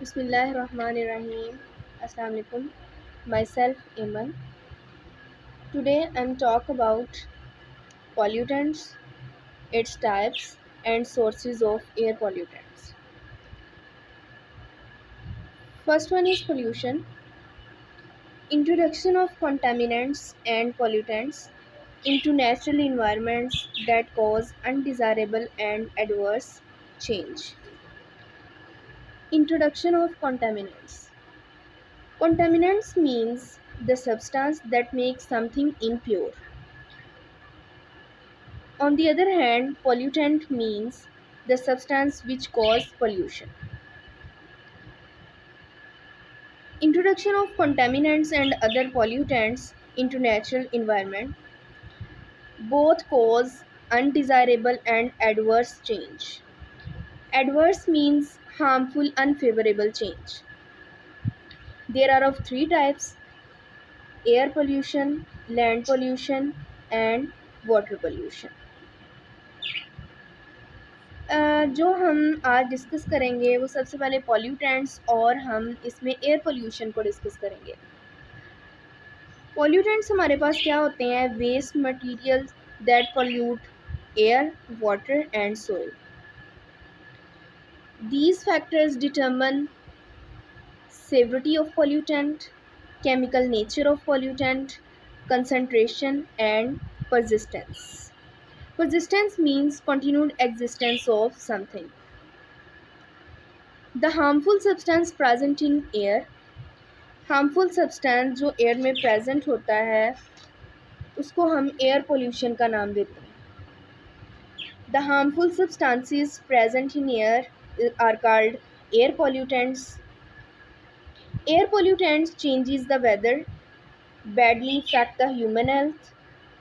Bismillahirrahmanirrahim. Assalamu alaikum. Myself Iman. Today I'm talk about pollutants, its types and sources of air pollutants. First one is pollution. Introduction of contaminants and pollutants into natural environments that cause undesirable and adverse change. Introduction of contaminants. Contaminants means the substance that makes something impure. On the other hand, pollutant means the substance which cause pollution. Introduction of contaminants and other pollutants into natural environment both cause undesirable and adverse change. Adverse means harmful, unfavorable change. There are of three types: air pollution, land pollution, and water pollution. जो हम आज discuss करेंगे वो सबसे पहले pollutants और हम इसमें एयर पोल्यूशन को डिस्कस करेंगे। पॉल्यूटेंट्स हमारे पास क्या होते हैं? Waste materials that pollute air, water and soil. These factors determine severity of pollutant, chemical nature of pollutant, concentration and persistence. Persistence means continued existence of something. The harmful substance present in air, harmful substance जो air में present होता है उसको हम air pollution का नाम देते हैं। The harmful substances present in air are called air pollutants. Air pollutants changes the weather, badly affect the human health,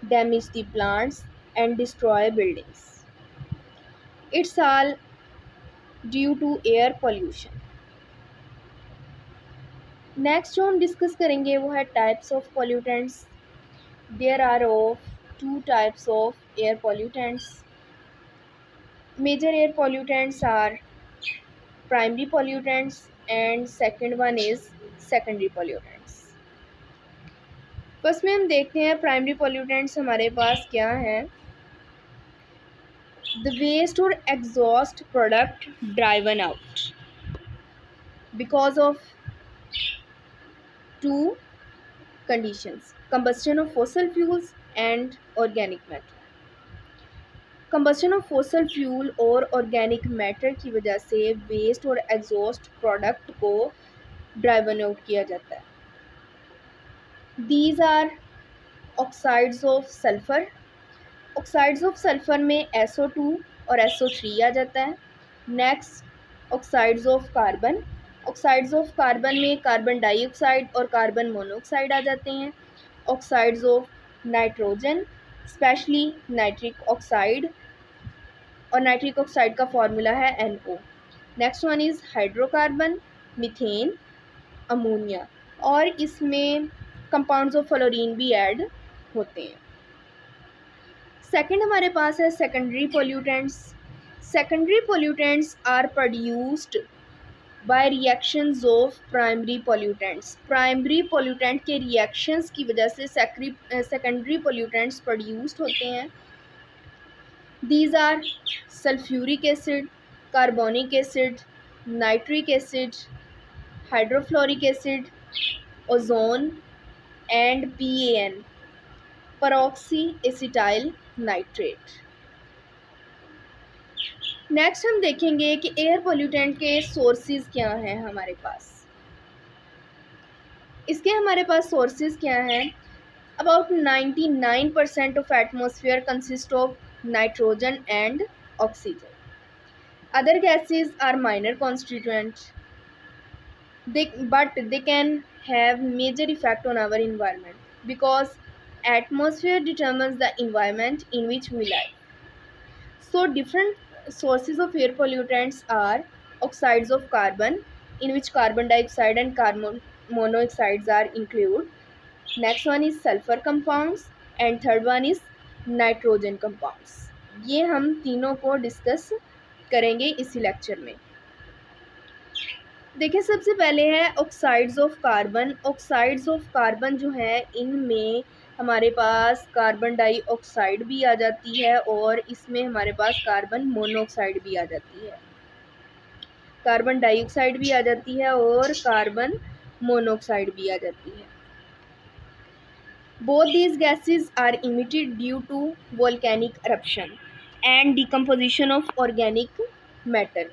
damage the plants and destroy buildings. It's all due to air pollution. Next जो हम discuss करेंगे वो है types of pollutants. There are of two types of air pollutants. Major air pollutants are primary pollutants and second one is secondary pollutants. First में हम देखते हैं primary pollutants हमारे पास क्या है। द वेस्ट और exhaust product driven out because of two conditions: combustion of fossil fuels and organic matter. Combustion of fossil fuel और organic matter की वजह से वेस्ट और एग्जॉस्ट प्रोडक्ट को ड्राइवन आउट किया जाता है। These are oxides of sulfur. Oxides of sulfur में SO2 और SO3 आ जाता है। Next oxides of carbon. Oxides of carbon में कार्बन डाइऑक्साइड और कार्बन मोनोऑक्साइड आ जाते हैं। Oxides of nitrogen, specially nitric oxide, और नाइट्रिक ऑक्साइड का फॉर्मूला है NO। Next one is hydrocarbon, methane, ammonia, और इसमें कंपाउंड्स ऑफ फ्लोरीन भी ऐड होते हैं। सेकंड हमारे पास है secondary pollutants. Secondary pollutants are produced by reactions of primary pollutants. Primary pollutant के रिएक्शंस की वजह से सेकेंडरी पोल्यूटेंट्स प्रोड्यूस्ड होते हैं। These are sulphuric acid, carbonic acid, nitric acid, hydrofluoric acid, ozone and PAN, peroxy acetyl nitrate. Next हम देखेंगे कि air pollutant के सोर्सेज क्या हैं हमारे पास। इसके हमारे पास सोर्सेज क्या हैं? About 99% of atmosphere consist of nitrogen and oxygen. Other gases are minor constituent, but they can have major effect on our environment because atmosphere determines the environment in which we live. So different sources of air pollutants are oxides of carbon, in which carbon dioxide and carbon monoxides are included. Next one is sulfur compounds and third one is nitrogen compounds. ये हम तीनों को discuss करेंगे इसी lecture में। देखिए सबसे पहले है oxides of carbon. Oxides of carbon जो है इनमें हमारे पास कार्बन डाइऑक्साइड भी आ जाती है और इसमें हमारे पास कार्बन मोनोऑक्साइड भी आ जाती है। कार्बन डाइऑक्साइड भी आ जाती है और कार्बन मोनोऑक्साइड भी आ जाती है। Both these gases are emitted due to volcanic eruption and decomposition of organic matter.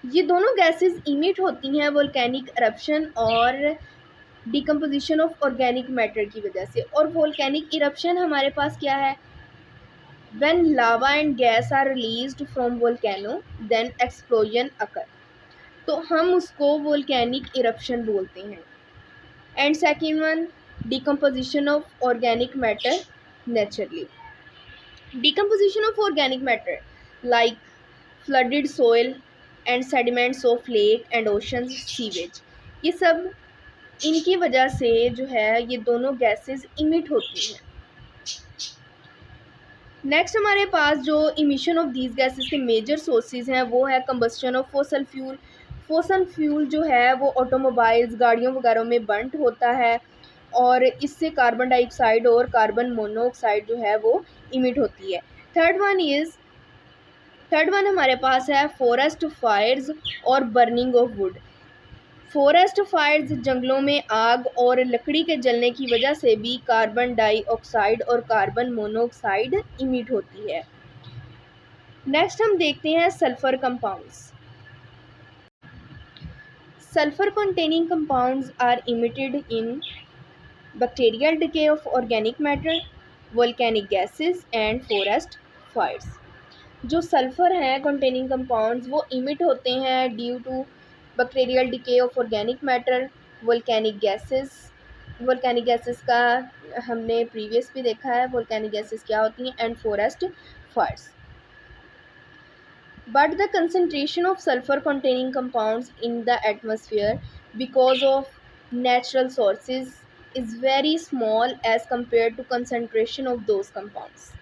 ये दोनों गैसेस इमिट होती हैं वोल्केनिक eruption और डिकम्पोजिशन ऑफ ऑर्गेनिक मैटर की वजह से। और वोल्केनिक eruption हमारे पास क्या है? When lava and gas are released from volcano then explosion occur, तो हम उसको वोल्केनिक eruption बोलते हैं। And second one, decomposition of organic matter naturally. Decomposition of organic matter like flooded soil and sediments of lake and ocean sewage, ये सब इनकी वजह से जो है ये दोनों गैसेस इमिट होती हैं। नेक्स्ट हमारे पास जो इमिशन ऑफ दीज गैसेस के मेजर सोर्सेज हैं वो है combustion of fossil fuel. Fossil fuel जो है वो ऑटोमोबाइल्स, गाड़ियों वगैरह में बर्न होता है और इससे कार्बन डाइऑक्साइड और कार्बन मोनोऑक्साइड जो है वो इमिट होती है। थर्ड वन हमारे पास है फॉरेस्ट फायर्स और burning of would. Forest fires, जंगलों में आग और लकड़ी के जलने की वजह से भी कार्बन डाइऑक्साइड और कार्बन मोनोऑक्साइड इमिट होती है। नेक्स्ट हम देखते हैं sulphur compounds. Sulphur containing compounds are emitted in bacterial decay of organic matter, volcanic gases and forest fires. जो सल्फर हैं कंटेनिंग कंपाउंड्स वो इमिट होते हैं due to bacterial decay of organic matter, volcanic gases का हमने previous भी देखा है वोल्केनिक गैसेस क्या होती हैं, and forest Fyers. But the concentration of sulfur containing compounds in the atmosphere because of natural sources is very small as compared to concentration of those compounds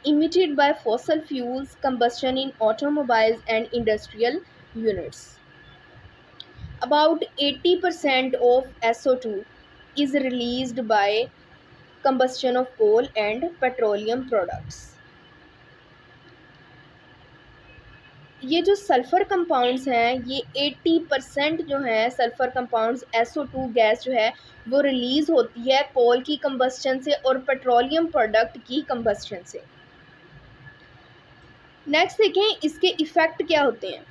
emitted by fossil fuels combustion in automobiles and industrial units. About 80% of SO2 is released by combustion of coal and petroleum products. ये जो sulphur compounds हैं ये 80% जो है sulphur compounds SO2 gas जो है वो release होती है कोल की कंबस्शन से और पेट्रोलियम प्रोडक्ट की कंबस्शन से। नेक्स्ट देखें इसके इफ़ेक्ट क्या होते हैं।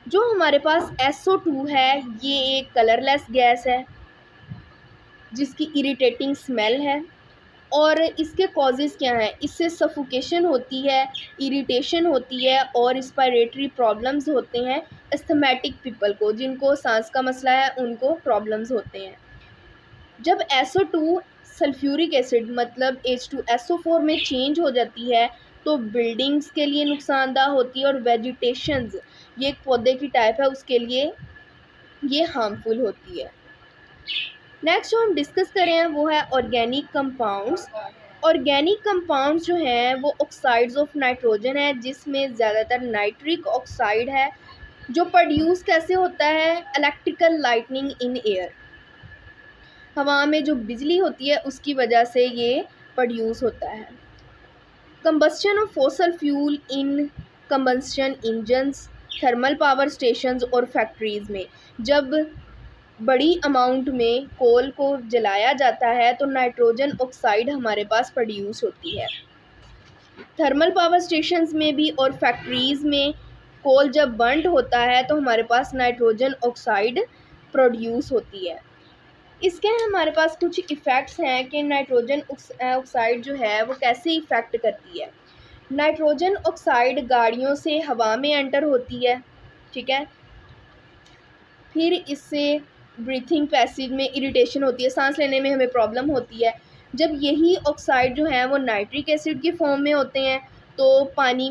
जो हमारे पास SO2 है ये एक कलरलेस गैस है जिसकी इरिटेटिंग स्मेल है और इसके कॉजेज़ क्या हैं? इससे सफोकेशन होती है, इरिटेशन होती है और रेस्पिरेटरी प्रॉब्लम्स होते हैं। एस्थमेटिक पीपल को, जिनको सांस का मसला है, उनको प्रॉब्लम्स होते हैं। जब SO2 सल्फ्यूरिक एसिड मतलब H2SO4 में चेंज हो जाती है तो बिल्डिंग्स के लिए नुकसानदा होती है और वेजिटेशंस, ये एक पौधे की टाइप है, उसके लिए ये हार्मफुल होती है। नेक्स्ट जो हम डिस्कस करें वो है ऑर्गेनिक कंपाउंड्स। ऑर्गेनिक कंपाउंड्स जो हैं वो ऑक्साइड्स ऑफ नाइट्रोजन है जिसमें ज़्यादातर नाइट्रिक ऑक्साइड है जो प्रोड्यूस कैसे होता है? इलेक्ट्रिकल लाइटनिंग इन एयर, हवा में जो बिजली होती है उसकी वजह से ये प्रोड्यूस होता है। Combustion of fossil fuel in combustion engines, thermal power stations और फैक्ट्रीज़ में जब बड़ी अमाउंट में कोल को जलाया जाता है तो नाइट्रोजन ऑक्साइड हमारे पास प्रोड्यूस होती है। थर्मल पावर स्टेशंस में भी और फैक्ट्रीज़ में कोल जब बर्न होता है तो हमारे पास नाइट्रोजन ऑक्साइड प्रोड्यूस होती है। इसके हमारे पास कुछ इफ़ेक्ट्स हैं कि नाइट्रोजन ऑक्साइड जो है वो कैसे इफ़ेक्ट करती है। नाइट्रोजन ऑक्साइड गाड़ियों से हवा में एंटर होती है, ठीक है, फिर इससे ब्रीथिंग पैसेज में इरिटेशन होती है, सांस लेने में हमें प्रॉब्लम होती है। जब यही ऑक्साइड जो है वो नाइट्रिक एसिड की फॉर्म में होते हैं तो पानी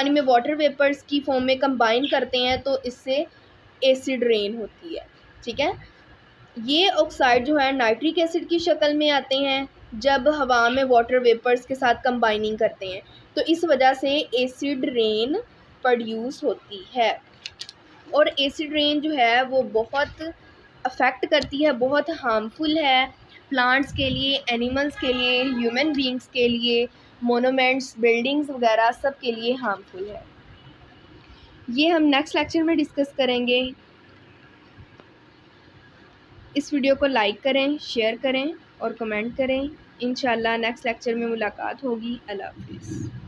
में वाटर वेपर्स की फॉर्म में कंबाइन करते हैं तो इससे एसिड रेन होती है, ठीक है। ये ऑक्साइड जो है नाइट्रिक एसिड की शक्ल में आते हैं जब हवा में वाटर वेपर्स के साथ कंबाइनिंग करते हैं तो इस वजह से एसिड रेन प्रोड्यूस होती है। और एसिड रेन जो है वो बहुत अफेक्ट करती है, बहुत हार्मफुल है प्लांट्स के लिए, एनिमल्स के लिए, ह्यूमन बींग्स के लिए, मोनूमेंट्स, बिल्डिंग्स वगैरह सब के लिए हार्मफुल है। ये हम नेक्स्ट लेक्चर में डिस्कस करेंगे। इस वीडियो को लाइक करें, शेयर करें और कमेंट करें। इंशाल्लाह नेक्स्ट लेक्चर में मुलाकात होगी। अल्लाह हाफिज़।